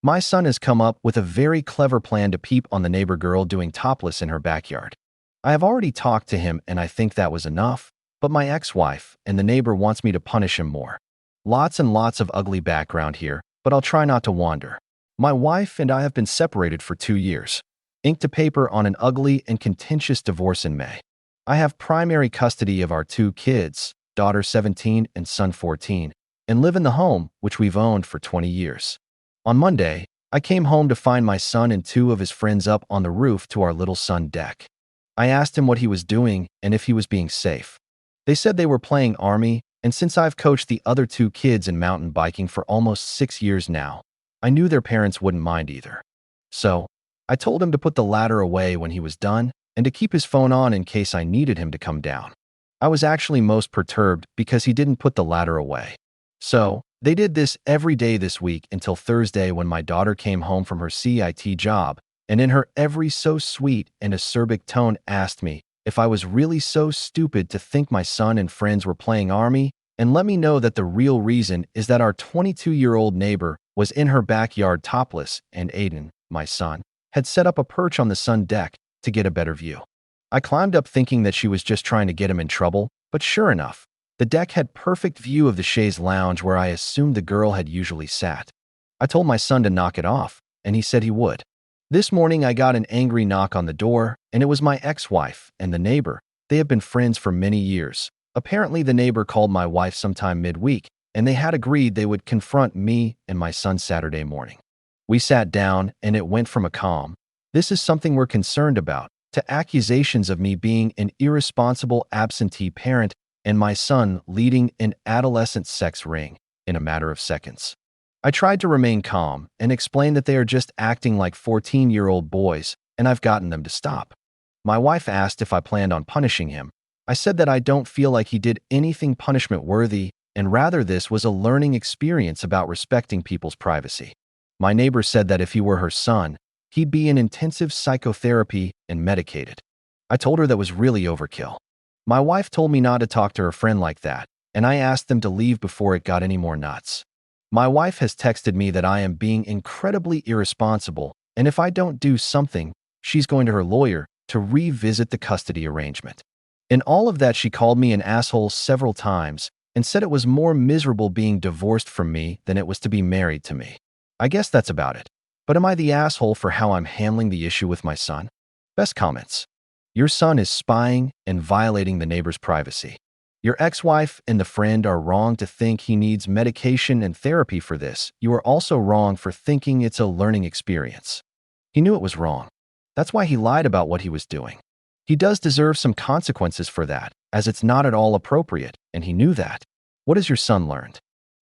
My son has come up with a very clever plan to peep on the neighbor girl doing topless in her backyard. I have already talked to him and I think that was enough, but my ex-wife and the neighbor wants me to punish him more. Lots and lots of ugly background here, but I'll try not to wander. My wife and I have been separated for 2 years. Ink to paper on an ugly and contentious divorce in May. I have primary custody of our 2 kids, daughter 17 and son 14, and live in the home which we've owned for 20 years. On Monday, I came home to find my son and 2 of his friends up on the roof to our little sun deck. I asked him what he was doing and if he was being safe. They said they were playing army, and since I've coached the other 2 kids in mountain biking for almost 6 years now, I knew their parents wouldn't mind either. So, I told him to put the ladder away when he was done and to keep his phone on in case I needed him to come down. I was actually most perturbed because he didn't put the ladder away. So, they did this every day this week until Thursday when my daughter came home from her CIT job and in her every so sweet and acerbic tone asked me if I was really so stupid to think my son and friends were playing army and let me know that the real reason is that our 22-year-old neighbor was in her backyard topless and Aiden, my son, had set up a perch on the sun deck to get a better view. I climbed up thinking that she was just trying to get him in trouble, but sure enough, the deck had perfect view of the chaise lounge where I assumed the girl had usually sat. I told my son to knock it off, and he said he would. This morning I got an angry knock on the door, and it was my ex-wife and the neighbor. They have been friends for many years. Apparently the neighbor called my wife sometime midweek, and they had agreed they would confront me and my son Saturday morning. We sat down, and it went from a calm, "This is something we're concerned about," to accusations of me being an irresponsible absentee parent and my son leading an adolescent sex ring in a matter of seconds. I tried to remain calm and explain that they are just acting like 14-year-old boys, and I've gotten them to stop. My wife asked if I planned on punishing him. I said that I don't feel like he did anything punishment-worthy, and rather this was a learning experience about respecting people's privacy. My neighbor said that if he were her son, he'd be in intensive psychotherapy and medicated. I told her that was really overkill. My wife told me not to talk to her friend like that, and I asked them to leave before it got any more nuts. My wife has texted me that I am being incredibly irresponsible, and if I don't do something, she's going to her lawyer to revisit the custody arrangement. In all of that, she called me an asshole several times and said it was more miserable being divorced from me than it was to be married to me. I guess that's about it. But am I the asshole for how I'm handling the issue with my son? Best comments. Your son is spying and violating the neighbor's privacy. Your ex-wife and the friend are wrong to think he needs medication and therapy for this. You are also wrong for thinking it's a learning experience. He knew it was wrong. That's why he lied about what he was doing. He does deserve some consequences for that, as it's not at all appropriate, and he knew that. What has your son learned?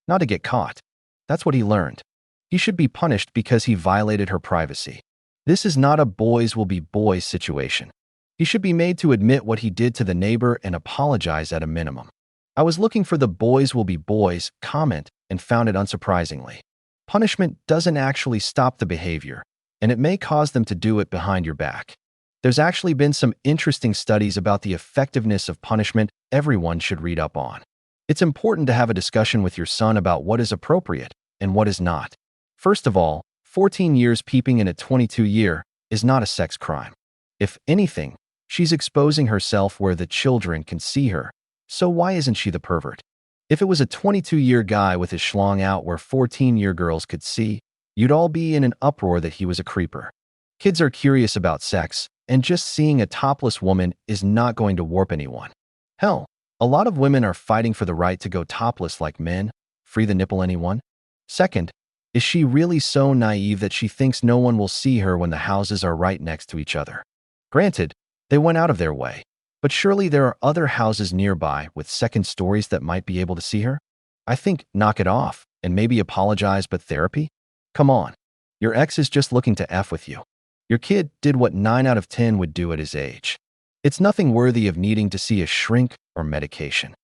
Not to get caught. That's what he learned. He should be punished because he violated her privacy. This is not a boys will be boys situation. He should be made to admit what he did to the neighbor and apologize at a minimum. I was looking for the boys will be boys comment and found it unsurprisingly. Punishment doesn't actually stop the behavior, and it may cause them to do it behind your back. There's actually been some interesting studies about the effectiveness of punishment everyone should read up on. It's important to have a discussion with your son about what is appropriate and what is not. First of all, 14 years peeping in a 22-year is not a sex crime. If anything, she's exposing herself where the children can see her, so why isn't she the pervert? If it was a 22-year guy with his schlong out where 14-year girls could see, you'd all be in an uproar that he was a creeper. Kids are curious about sex, and just seeing a topless woman is not going to warp anyone. Hell, a lot of women are fighting for the right to go topless like men. Free the nipple, anyone? Second, is she really so naive that she thinks no one will see her when the houses are right next to each other? Granted, they went out of their way, but surely there are other houses nearby with second stories that might be able to see her? I think knock it off and maybe apologize, but therapy? Come on. Your ex is just looking to F with you. Your kid did what 9 out of 10 would do at his age. It's nothing worthy of needing to see a shrink or medication.